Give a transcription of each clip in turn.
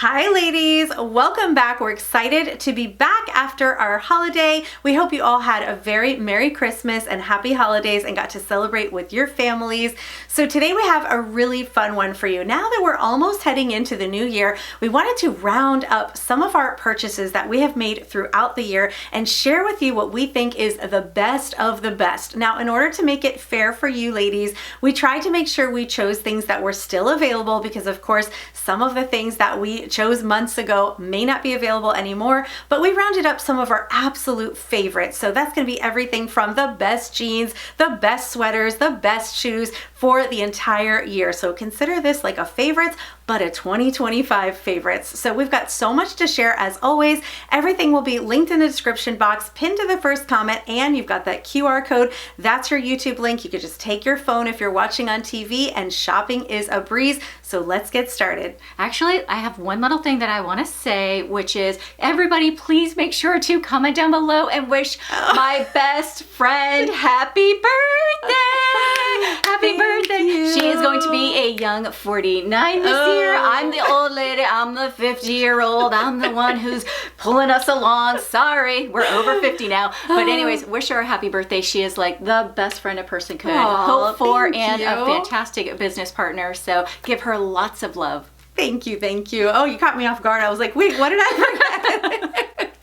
Hi ladies, welcome back. We're excited to be back after our holiday. We hope you all had a very Merry Christmas and Happy Holidays and got to celebrate with your families. So today we have a really fun one for you. Now that we're almost heading into the new year, we wanted to round up some of our purchases that we have made throughout the year and share with you what we think is the best of the best. Now, in order to make it fair for you ladies, we tried to make sure we chose things that were still available because of course, some of the things that we chose months ago may not be available anymore, but we rounded up some of our absolute favorites. So that's going to be everything from the best jeans, the best sweaters, the best shoes for the entire year. So consider this like a favorites, but a 2025 favorites. So we've got so much to share as always. Everything will be linked in the description box, pinned to the first comment, and you've got that QR code. That's your YouTube link. You could just take your phone if you're watching on TV, and shopping is a breeze. So let's get started. Actually, I have one little thing that I want to say, which is everybody please make sure to comment down below and wish my best friend happy birthday! Happy birthday! She is going to be a young 49 this year. I'm the old lady, I'm the 50-year-old, I'm the one who's pulling us along. Sorry, we're over 50 now. But anyways, wish her a happy birthday. She is like the best friend a person could hope for and a fantastic business partner. So give her lots of love. Thank you, thank you. Oh, you caught me off guard. I was like, wait, what did I forget?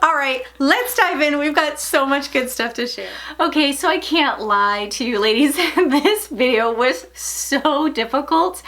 All right, let's dive in. We've got so much good stuff to share. Okay, so I can't lie to you ladies. This video was so difficult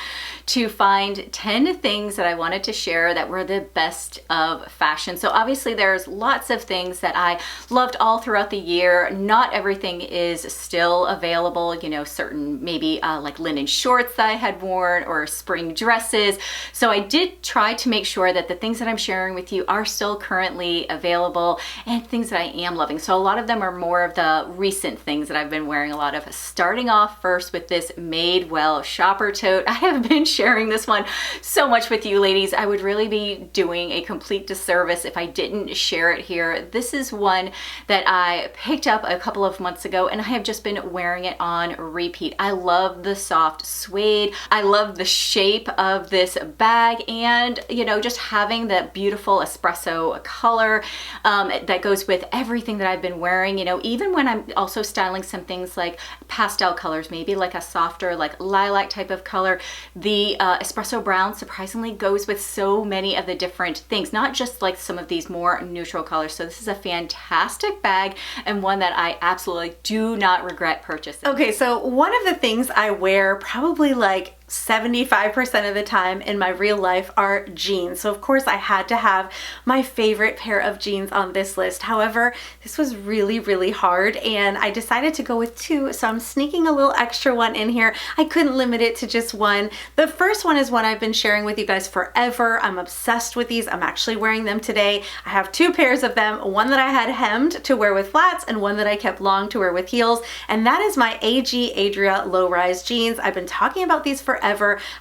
to find 10 things that I wanted to share that were the best of fashion. So obviously there's lots of things that I loved all throughout the year. Not everything is still available, you know, certain maybe like linen shorts that I had worn or spring dresses. So I did try to make sure that the things that I'm sharing with you are still currently available and things that I am loving. So a lot of them are more of the recent things that I've been wearing a lot of. Starting off first with this Madewell shopper tote. I have been sharing this one so much with you ladies. I would really be doing a complete disservice if I didn't share it here. This is one that I picked up a couple of months ago and I have just been wearing it on repeat. I love the soft suede. I love the shape of this bag and, you know, just having that beautiful espresso color that goes with everything that I've been wearing. You know, even when I'm also styling some things like pastel colors, maybe like a softer like lilac type of color, the espresso brown surprisingly goes with so many of the different things, not just like some of these more neutral colors. So this is a fantastic bag and one that I absolutely do not regret purchasing. Okay, so one of the things I wear probably like 75% of the time in my real life are jeans. So of course I had to have my favorite pair of jeans on this list. However, this was really, really hard and I decided to go with two. So I'm sneaking a little extra one in here. I couldn't limit it to just one. The first one is one I've been sharing with you guys forever. I'm obsessed with these. I'm actually wearing them today. I have two pairs of them, one that I had hemmed to wear with flats and one that I kept long to wear with heels. And that is my AG Adria low-rise jeans. I've been talking about these forever.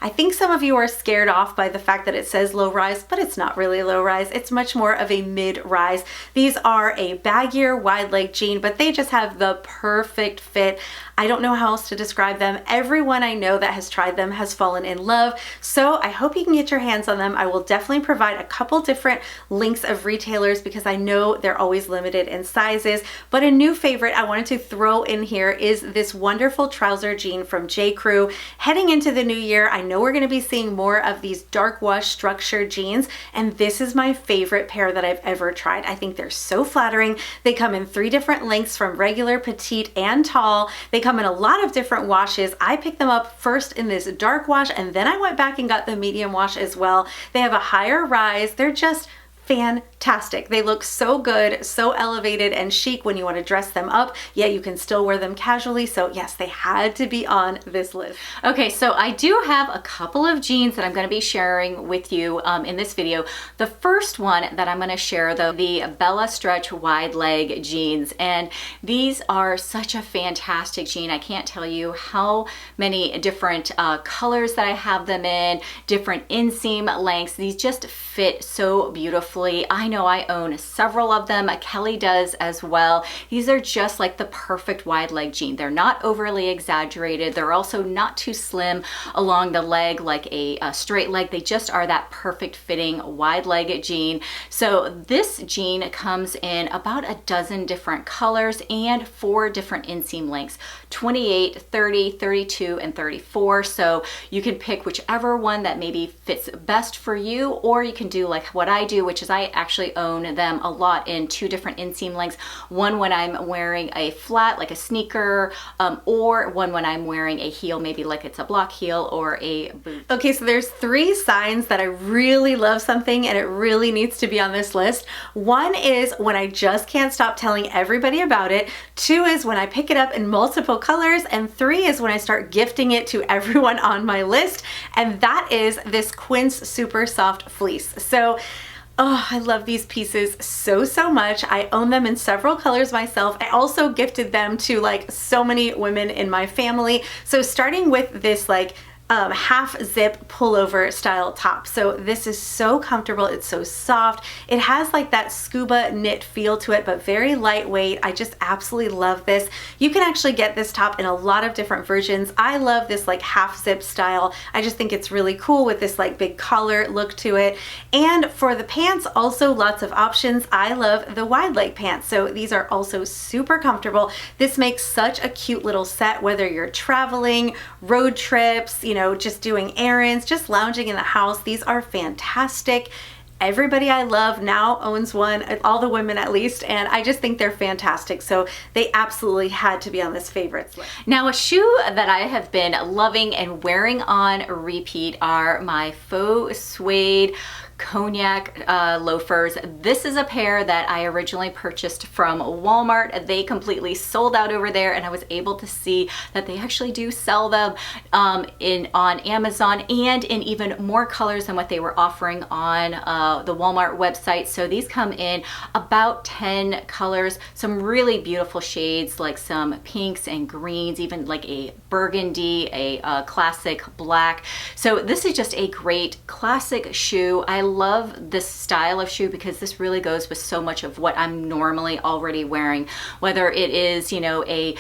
I think some of you are scared off by the fact that it says low rise, but it's not really low rise. It's much more of a mid rise. These are a baggier wide leg jean, but they just have the perfect fit. I don't know how else to describe them. Everyone I know that has tried them has fallen in love. So I hope you can get your hands on them. I will definitely provide a couple different links of retailers because I know they're always limited in sizes. But a new favorite I wanted to throw in here is this wonderful trouser jean from J. Crew. Heading into the new year, I know we're going to be seeing more of these dark wash structured jeans, and this is my favorite pair that I've ever tried. I think they're so flattering. They come in 3 different lengths from regular, petite, and tall. They come in a lot of different washes. I picked them up first in this dark wash and then I went back and got the medium wash as well. They have a higher rise. They're just fantastic. They look so good, so elevated and chic when you want to dress them up, yet you can still wear them casually. So yes, they had to be on this list. Okay, so I do have a couple of jeans that I'm going to be sharing with you in this video. The first one that I'm going to share, though, the Bella Stretch wide leg jeans, and these are such a fantastic jean. I can't tell you how many different colors that I have them in, different inseam lengths. These just fit so beautifully beautifully. I know I own several of them. Kelli does as well. These are just like the perfect wide leg jean. They're not overly exaggerated. They're also not too slim along the leg like a straight leg. They just are that perfect fitting wide leg jean. So this jean comes in about a dozen different colors and 4 different inseam lengths, 28, 30, 32, and 34. So you can pick whichever one that maybe fits best for you, or you can do like what I do, which is I actually own them a lot in 2 different inseam lengths. One when I'm wearing a flat, like a sneaker, or one when I'm wearing a heel, maybe like it's a block heel or a boot. Okay, so there's 3 signs that I really love something and it really needs to be on this list. One is when I just can't stop telling everybody about it. 2 is when I pick it up in multiple colors. And 3 is when I start gifting it to everyone on my list. And that is this Quince Super Soft Fleece. So oh, I love these pieces so much. I own them in several colors myself. I also gifted them to like so many women in my family. So starting with this like half zip pullover style top. So this is so comfortable. It's so soft. It has like that scuba knit feel to it, but very lightweight. I just absolutely love this. You can actually get this top in a lot of different versions. I love this like half zip style. I just think it's really cool with this like big collar look to it. And for the pants, also lots of options. I love the wide leg pants. So these are also super comfortable. This makes such a cute little set, whether you're traveling, road trips, you know, just doing errands, just lounging in the house. These are fantastic. Everybody I love now owns one, all the women at least, and I just think they're fantastic. So they absolutely had to be on this favorites list. Now, a shoe that I have been loving and wearing on repeat are my faux suede cognac loafers. This is a pair that I originally purchased from Walmart. They completely sold out over there, and I was able to see that they actually do sell them on Amazon and in even more colors than what they were offering on the Walmart website. So these come in about 10 colors, some really beautiful shades like some pinks and greens, even like a burgundy, a classic black. So this is just a great classic shoe. I love this style of shoe because this really goes with so much of what I'm normally already wearing, whether it is, you know, a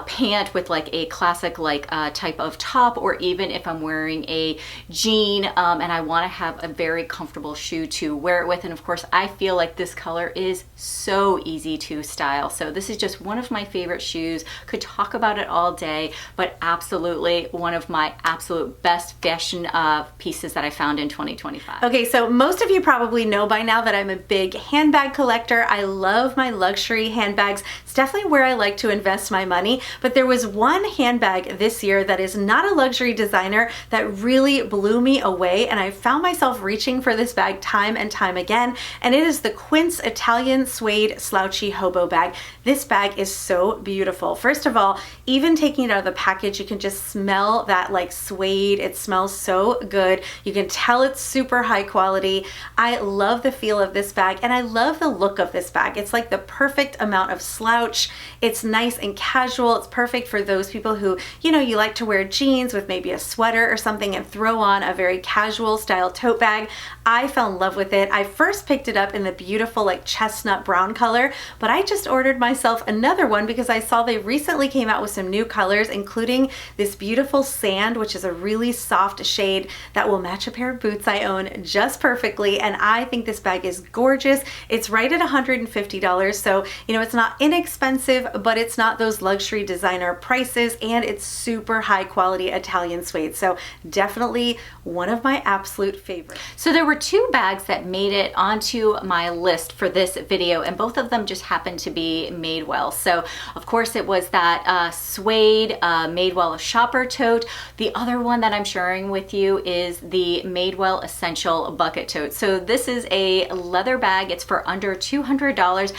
pant with like a classic like type of top, or even if I'm wearing a jean and I want to have a very comfortable shoe to wear it with. And of course, I feel like this color is so easy to style. So this is just one of my favorite shoes. Could talk about it all day, but absolutely one of my absolute best fashion pieces that I found in 2025. Okay, so most of you probably know by now that I'm a big handbag collector. I love my luxury handbags. It's definitely where I like to invest my money, but there was one handbag this year that is not a luxury designer that really blew me away, and I found myself reaching for this bag time and time again, and it is the Quince Italian Suede Slouchy Hobo bag. This bag is so beautiful. First of all, even taking it out of the package, you can just smell that like suede. It smells so good. You can tell it's super high quality. I love the feel of this bag, and I love the look of this bag. It's like the perfect amount of slouch. It's nice and casual. It's perfect for those people who, you know, you like to wear jeans with maybe a sweater or something and throw on a very casual style tote bag. I fell in love with it. I first picked it up in the beautiful like chestnut brown color, but I just ordered myself another one because I saw they recently came out with some new colors, including this beautiful sand, which is a really soft shade that will match a pair of boots I own just perfectly. And I think this bag is gorgeous. It's right at $150. So, you know, it's not inexpensive, but it's not those luxury designer prices, and it's super high quality Italian suede. So definitely one of my absolute favorites. So there were 2 bags that made it onto my list for this video, and both of them just happened to be Madewell. So of course it was that suede Madewell shopper tote. The other one that I'm sharing with you is the Madewell Essential bucket tote. So this is a leather bag. It's for under $200.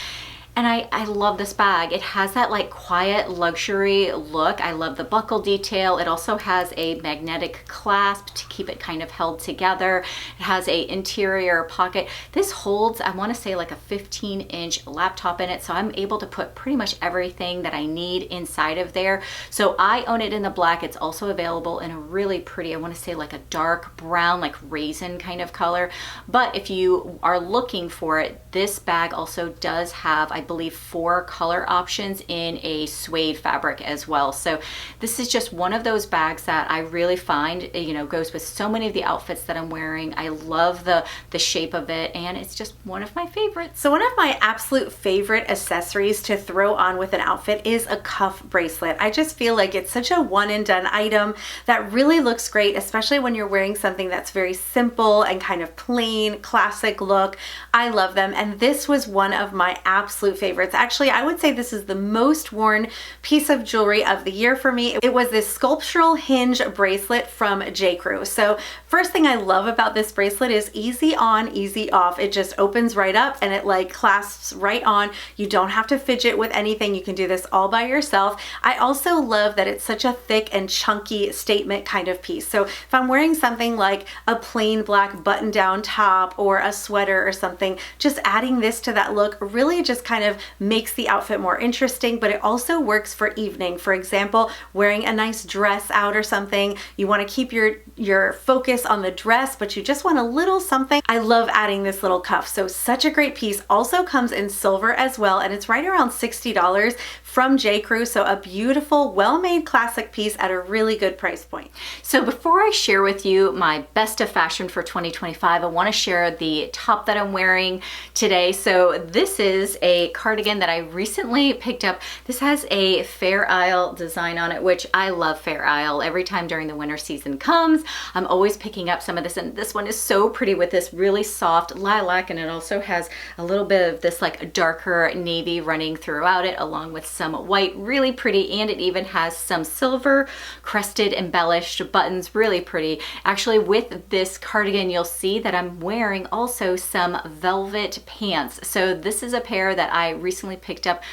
And I love this bag. It has that like quiet luxury look. I love the buckle detail. It also has a magnetic clasp to keep it kind of held together. It has a interior pocket. This holds, I want to say, like a 15-inch laptop in it, so I'm able to put pretty much everything that I need inside of there. So I own it in the black. It's also available in a really pretty, I want to say like a dark brown, like raisin kind of color. But if you are looking for it, this bag also does have, I believe, 4 color options in a suede fabric as well. So this is just one of those bags that I really find, you know, goes with so many of the outfits that I'm wearing. I love the shape of it, and it's just one of my favorites. So one of my absolute favorite accessories to throw on with an outfit is a cuff bracelet. I just feel like it's such a one and done item that really looks great, especially when you're wearing something that's very simple and kind of plain, classic look. I love them, and this was one of my absolute favorites. Actually, I would say this is the most worn piece of jewelry of the year for me. It was this sculptural hinge bracelet from J. Crew. So first thing I love about this bracelet is easy on, easy off. It just opens right up and it like clasps right on. You don't have to fidget with anything. You can do this all by yourself. I also love that it's such a thick and chunky statement kind of piece. So if I'm wearing something like a plain black button down top or a sweater or something, just adding this to that look really just kind of makes the outfit more interesting, but it also works for evening. For example, wearing a nice dress out or something, you want to keep your focus on the dress, but you just want a little something. I love adding this little cuff. So such a great piece. Also comes in silver as well, and it's right around $60 from J. Crew. So a beautiful, well-made classic piece at a really good price point. So before I share with you my best of fashion for 2025, I want to share the top that I'm wearing today. So this is a cardigan that I recently picked up. This has a Fair Isle design on it, which I love Fair Isle. Every time during the winter season comes, I'm always picking up some of this, and this one is so pretty with this really soft lilac, and it also has a little bit of this like darker navy running throughout it, along with some white, really pretty, and it even has some silver crested embellished buttons, really pretty. Actually, with this cardigan, you'll see that I'm wearing also some velvet pants. So this is a pair that I recently picked up.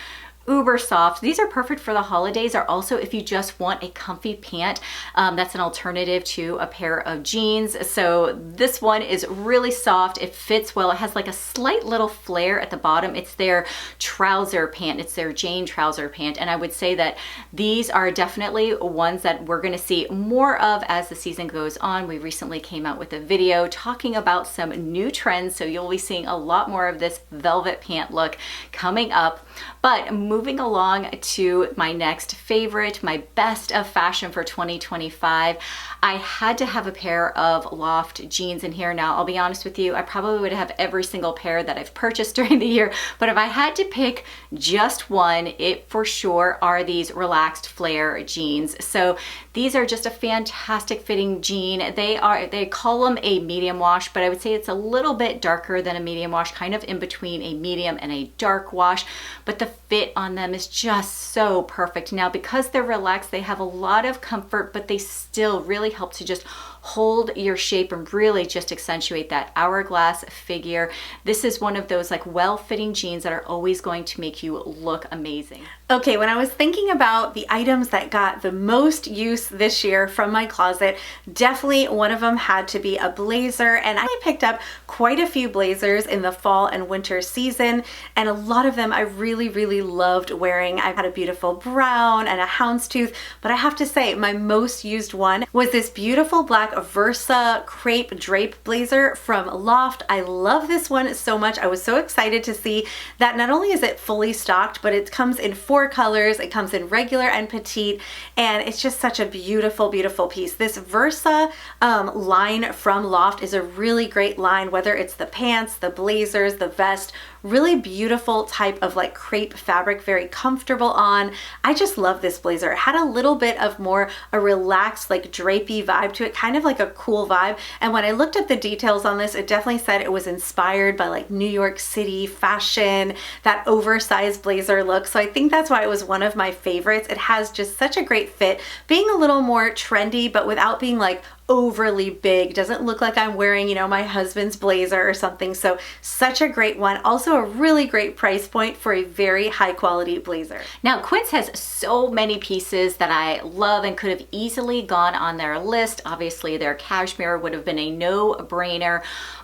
Uber soft. These are perfect for the holidays, or also if you just want a comfy pant. That's an alternative to a pair of jeans. So this one is really soft. It fits well. It has like a slight little flare at the bottom. It's their trouser pant. It's their Jane trouser pant. And I would say that these are definitely ones that we're going to see more of as the season goes on. We recently came out with a video talking about some new trends, so you'll be seeing a lot more of this velvet pant look coming up. But moving along to my next favorite, my best of fashion for 2025, I had to have a pair of loft jeans in here. Now, I'll be honest with you, I probably would have every single pair that I've purchased during the year, but if I had to pick just one, it for sure are these relaxed flare jeans. So these are just a fantastic fitting jean. They call them a medium wash, but I would say it's a little bit darker than a medium wash, kind of in between a medium and a dark wash, but the fit on them is just so perfect. Now, because they're relaxed, they have a lot of comfort, but they still really help to just hold your shape and really just accentuate that hourglass figure. This is one of those like well-fitting jeans that are always going to make you look amazing. Okay, when I was thinking about the items that got the most use this year from my closet, definitely one of them had to be a blazer, and I picked up quite a few blazers in the fall and winter season, and a lot of them I really, really loved wearing. I've had a beautiful brown and a houndstooth, but I have to say my most used one was this beautiful black Versa crepe drape blazer from Loft. I love this one so much. I was so excited to see that not only is it fully stocked, but it comes in 4 colors. It comes in regular and petite, and it's just such a beautiful, beautiful piece. This Versa line from Loft is a really great line, whether it's the pants, the blazers, the vest, really beautiful type of like crepe fabric, very comfortable on. I just love this blazer. It had a little bit of more a relaxed like drapey vibe to it, kind of like a cool vibe. And when I looked at the details on this, it definitely said it was inspired by like New York City fashion, that oversized blazer look. So I think that's why it was one of my favorites. It has just such a great fit, being a little more trendy, but without being like overly big. Doesn't look like I'm wearing, you know, my husband's blazer or something. So such a great one. Also also a really great price point for a very high quality blazer. Now, Quince has so many pieces that I love and could have easily gone on their list. Obviously, their cashmere would have been a no-brainer,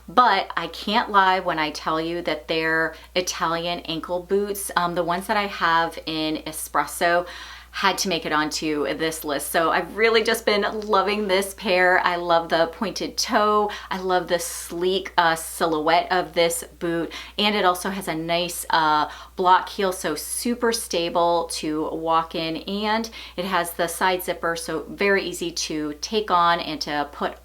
but I can't lie when I tell you that their Italian ankle boots, the ones that I have in Espresso, had to make it onto this list. So I've really just been loving this pair. I love the pointed toe. I love the sleek silhouette of this boot. And it also has a nice block heel, so super stable to walk in. And it has the side zipper, so very easy to take on and to put.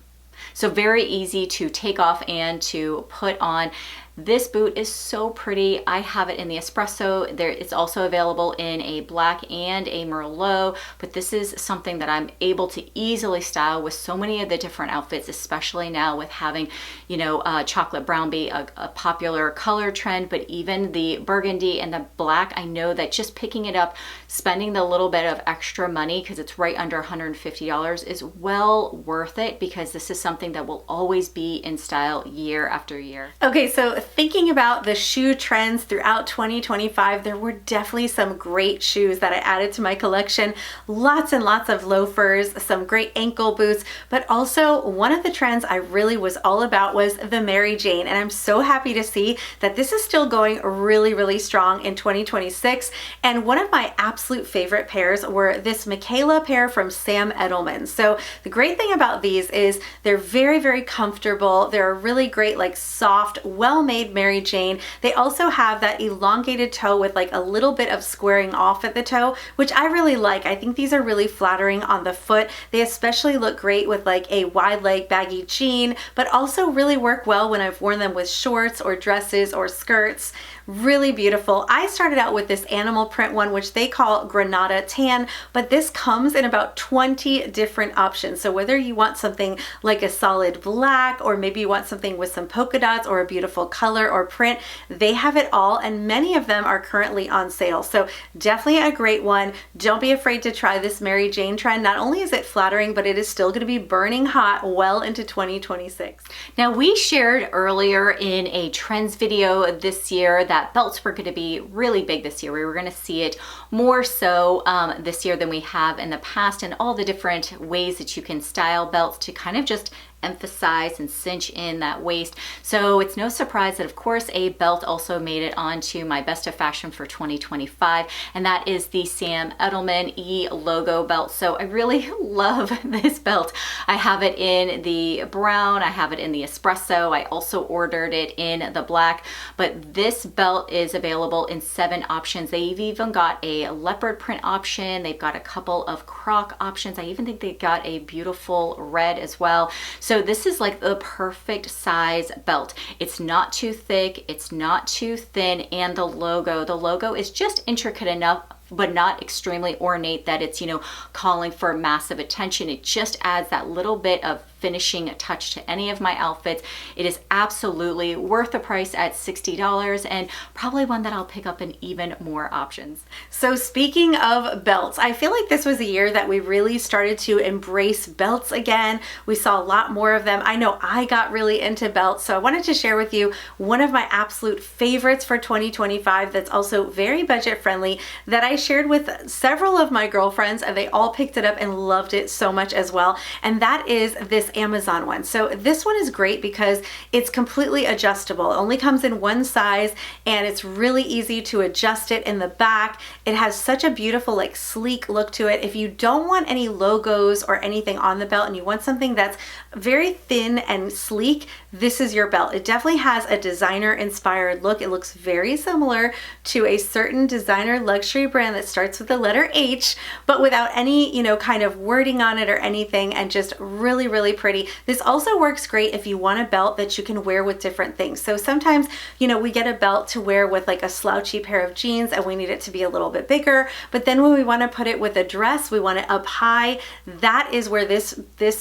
So very easy to take off and to put on. This boot is so pretty. I have it in the Espresso. It's also available in a black and a Merlot, but this is something that I'm able to easily style with so many of the different outfits, especially now with having, you know, chocolate brown be a popular color trend, but even the burgundy and the black, I know that just picking it up, spending the little bit of extra money, because it's right under $150, is well worth it, because this is something that will always be in style year after year. Okay, so thinking about the shoe trends throughout 2025, there were definitely some great shoes that I added to my collection. Lots and lots of loafers, some great ankle boots, but also one of the trends I really was all about was the Mary Jane. And I'm so happy to see that this is still going really, really strong in 2026. And one of my absolute favorite pairs were this Michaela pair from Sam Edelman. So the great thing about these is they're very, very comfortable. They're a really great, like soft, well-made Mary Jane. They also have that elongated toe with like a little bit of squaring off at the toe, which I really like. I think these are really flattering on the foot. They especially look great with like a wide leg baggy jean, but also really work well when I've worn them with shorts or dresses or skirts. Really beautiful. I started out with this animal print one, which they call Granada Tan, but this comes in about 20 different options. So whether you want something like a solid black, or maybe you want something with some polka dots or a beautiful color or print, they have it all, and many of them are currently on sale. So definitely a great one. Don't be afraid to try this Mary Jane trend. Not only is it flattering, but it is still going to be burning hot well into 2026. Now, we shared earlier in a trends video this year that belts were going to be really big this year. We were going to see it more so this year than we have in the past, and all the different ways that you can style belts to kind of just emphasize and cinch in that waist. So it's no surprise that of course a belt also made it onto my best of fashion for 2025, and that is the Sam Edelman E logo belt. So I really love this belt. I have it in the brown, I have it in the Espresso, I also ordered it in the black, but this belt is available in 7 options. They've even got a leopard print option, they've got a couple of croc options, I even think they got a beautiful red as well. So this is like the perfect size belt. It's not too thick, it's not too thin, and the logo is just intricate enough but not extremely ornate that it's, you know, calling for massive attention. It just adds that little bit of finishing touch to any of my outfits. It is absolutely worth the price at $60, and probably one that I'll pick up in even more options. So speaking of belts, I feel like this was a year that we really started to embrace belts again. We saw a lot more of them. I know I got really into belts, so I wanted to share with you one of my absolute favorites for 2025 that's also very budget friendly that I shared with several of my girlfriends, and they all picked it up and loved it so much as well. And that is this Amazon one. So this one is great because it's completely adjustable. It only comes in one size, and it's really easy to adjust it in the back. It has such a beautiful, like, sleek look to it. If you don't want any logos or anything on the belt and you want something that's very thin and sleek, this is your belt. It definitely has a designer inspired look. It looks very similar to a certain designer luxury brand that starts with the letter H, but without any, you know, kind of wording on it or anything, and just really, really pretty. This also works great if you want a belt that you can wear with different things. So sometimes, you know, we get a belt to wear with like a slouchy pair of jeans and we need it to be a little bit bigger, but then when we want to put it with a dress, we want it up high. That is where this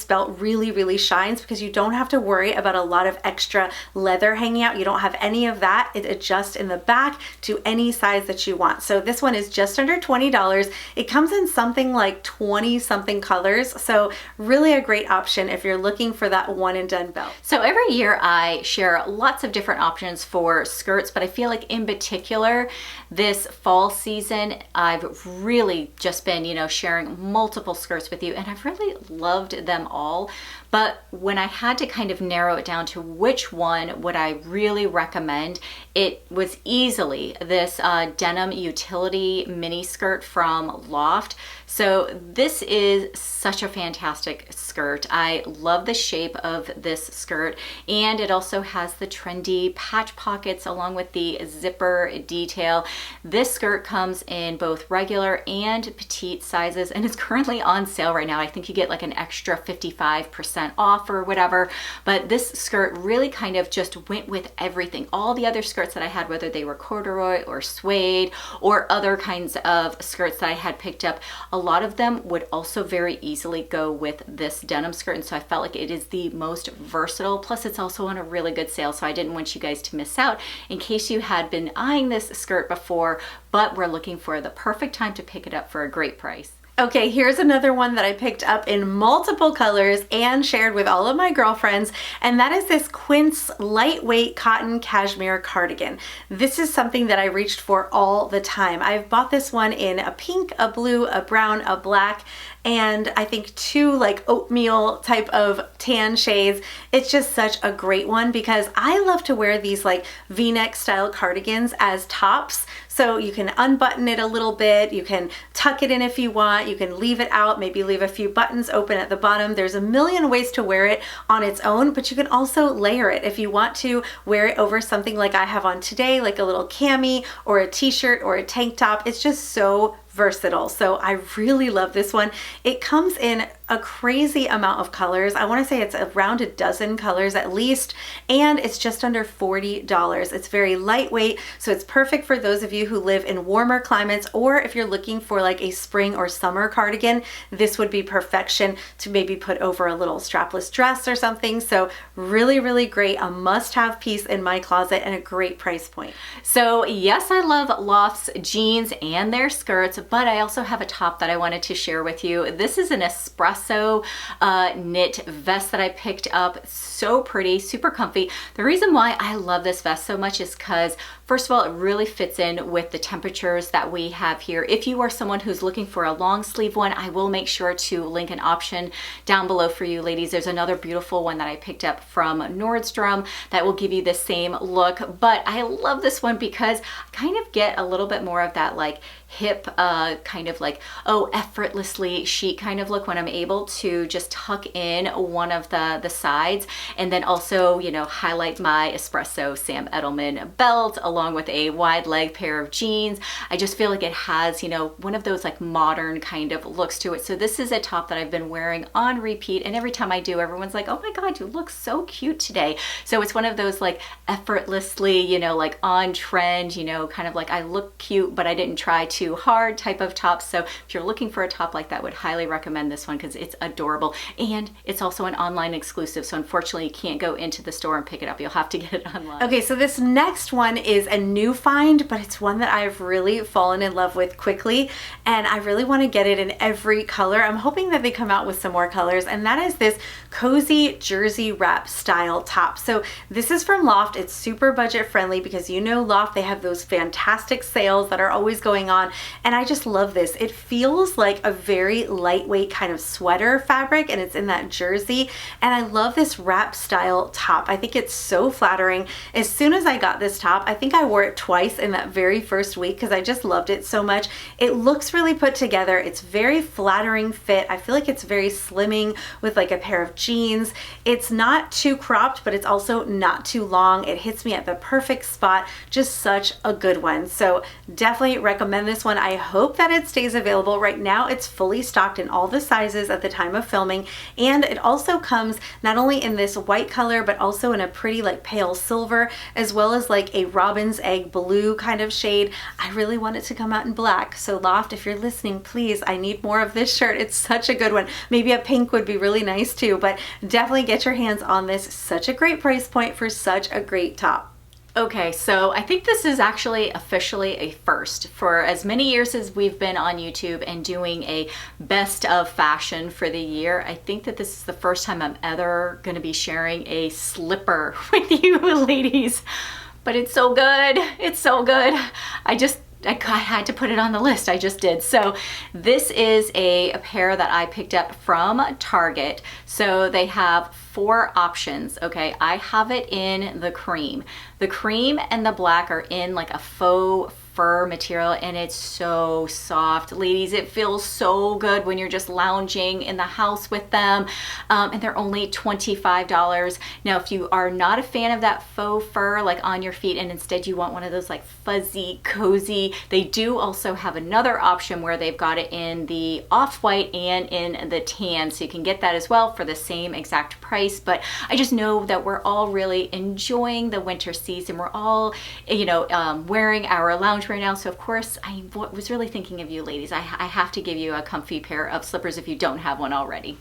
belt really, really shines, because you don't have to worry about a lot of extra leather hanging out. You don't have any of that. It adjusts in the back to any size that you want. So this one is just under $20. It comes in something like 20 something colors. So really a great option if you're you're looking for that one and done belt. So every year I share lots of different options for skirts, but I feel like in particular this fall season, I've really just been, sharing multiple skirts with you, and I've really loved them all. But when I had to kind of narrow it down to which one would I really recommend, it was easily this denim utility mini skirt from Loft. So this is such a fantastic skirt. I love the shape of this skirt, and it also has the trendy patch pockets along with the zipper detail. This skirt comes in both regular and petite sizes, and it's currently on sale right now. I think you get like an extra 55% off or whatever, but this skirt really kind of just went with everything. All the other skirts that I had, whether they were corduroy or suede or other kinds of skirts that I had picked up, a lot of them would also very easily go with this denim skirt, and so I felt like it is the most versatile. Plus it's also on a really good sale, so I didn't want you guys to miss out in case you had been eyeing this skirt before but were looking for the perfect time to pick it up for a great price. Okay, here's another one that I picked up in multiple colors and shared with all of my girlfriends, and that is this Quince lightweight cotton cashmere cardigan. This is something that I reached for all the time. I've bought this one in a pink, a blue, a brown, a black, and I think 2 like oatmeal type of tan shades. It's just such a great one because I love to wear these like V-neck style cardigans as tops. So you can unbutton it a little bit, you can tuck it in if you want, you can leave it out, maybe leave a few buttons open at the bottom. There's a million ways to wear it on its own, but you can also layer it if you want to wear it over something like I have on today, like a little cami or a t-shirt or a tank top. It's just so versatile. So I really love this one. It comes in a crazy amount of colors. I want to say it's around a dozen colors at least, and it's just under $40. It's very lightweight, so it's perfect for those of you who live in warmer climates, or if you're looking for like a spring or summer cardigan, this would be perfection to maybe put over a little strapless dress or something. So really, really great. A must-have piece in my closet and a great price point. So yes, I love Loft's jeans and their skirts, but I also have a top that I wanted to share with you. This is an Espresso knit vest that I picked up. So pretty, super comfy. The reason why I love this vest so much is because, first of all, it really fits in with the temperatures that we have here. If you are someone who's looking for a long sleeve one, I will make sure to link an option down below for you ladies. There's another beautiful one that I picked up from Nordstrom that will give you the same look, but I love this one because I kind of get a little bit more of that like hip kind of like, oh, effortlessly chic kind of look when I'm able to just tuck in one of the sides, and then also, highlight my Espresso Sam Edelman belt along with a wide leg pair of jeans. I just feel like it has, one of those like modern kind of looks to it. So this is a top that I've been wearing on repeat, and every time I do, everyone's like, oh my God, you look so cute today. So it's one of those like effortlessly, like on trend, kind of like I look cute, but I didn't try too hard type of top. So if you're looking for a top like that, would highly recommend this one because it's adorable, and it's also an online exclusive. So unfortunately you can't go into the store and pick it up. You'll have to get it online. Okay, so this next one is a new find, but it's one that I've really fallen in love with quickly, and I really want to get it in every color. I'm hoping that they come out with some more colors, and that is this cozy jersey wrap style top. So this is from Loft. It's super budget friendly because Loft, they have those fantastic sales that are always going on, and I just love this. It feels like a very lightweight kind of sweater fabric, and it's in that jersey, and I love this wrap style top. I think it's so flattering. As soon as I got this top, I think I wore it twice in that very first week because I just loved it so much. It looks really put together. It's very flattering fit. I feel like it's very slimming with like a pair of jeans. It's not too cropped, but it's also not too long. It hits me at the perfect spot. Just such a good one. So definitely recommend this one. I hope that it stays available. Right now it's fully stocked in all the sizes at the time of filming, and it also comes not only in this white color but also in a pretty like pale silver, as well as like a robin's egg blue kind of shade. I really want it to come out in black. So Loft, if you're listening, please, I need more of this shirt. It's such a good one. Maybe a pink would be really nice too, but definitely get your hands on this. Such a great price point for such a great top. Okay, so I think this is actually officially a first. For as many years as we've been on YouTube and doing a best of fashion for the year, I think that this is the first time I'm ever going to be sharing a slipper with you ladies. But it's so good. It's so good. I had to put it on the list. I just did. So this is a pair that I picked up from Target. So they have 4 options. Okay, I have it in the cream. The cream and the black are in like a faux fur material, and it's so soft. Ladies, it feels so good when you're just lounging in the house with them. And they're only $25. Now, if you are not a fan of that faux fur like on your feet and instead you want one of those like fuzzy, cozy, they do also have another option where they've got it in the off-white and in the tan. So you can get that as well for the same exact price. But I just know that we're all really enjoying the winter season. We're all, wearing our loungewear now. So of course, I was really thinking of you ladies. I have to give you a comfy pair of slippers if you don't have one already.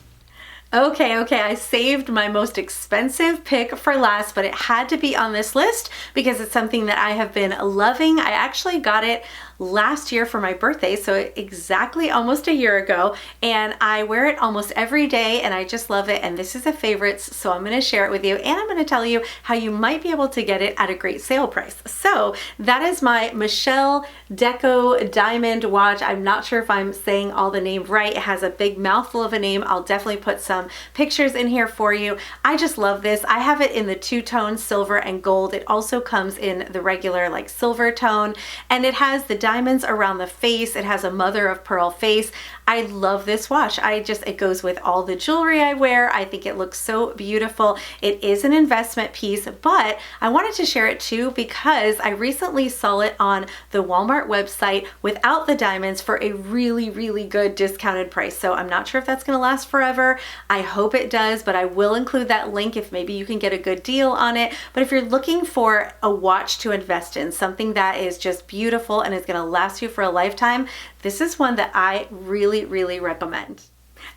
Okay, I saved my most expensive pick for last, but it had to be on this list because it's something that I have been loving. I actually got it last year for my birthday, so exactly almost a year ago, and I wear it almost every day and I just love it, and this is a favorite, so I'm going to share it with you, and I'm going to tell you how you might be able to get it at a great sale price. So that is my Michelle Deco diamond watch. I'm not sure if I'm saying all the name right. It has a big mouthful of a name. I'll definitely put some pictures in here for you. I just love this. I have it in the 2-tone silver and gold. It also comes in the regular like silver tone, and it has the diamonds around the face. It has a mother of pearl face. I love this watch. It goes with all the jewelry I wear. I think it looks so beautiful. It is an investment piece, but I wanted to share it too because I recently saw it on the Walmart website without the diamonds for a really, really good discounted price. So I'm not sure if that's going to last forever. I hope it does, but I will include that link if maybe you can get a good deal on it. But if you're looking for a watch to invest in, something that is just beautiful and is going to last you for a lifetime, this is one that I really, really recommend.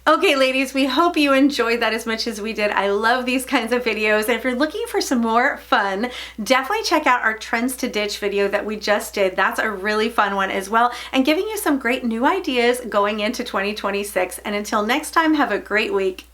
Okay, ladies, we hope you enjoyed that as much as we did. I love these kinds of videos. And if you're looking for some more fun, definitely check out our Trends to Ditch video that we just did. That's a really fun one as well, and giving you some great new ideas going into 2026. And until next time, have a great week.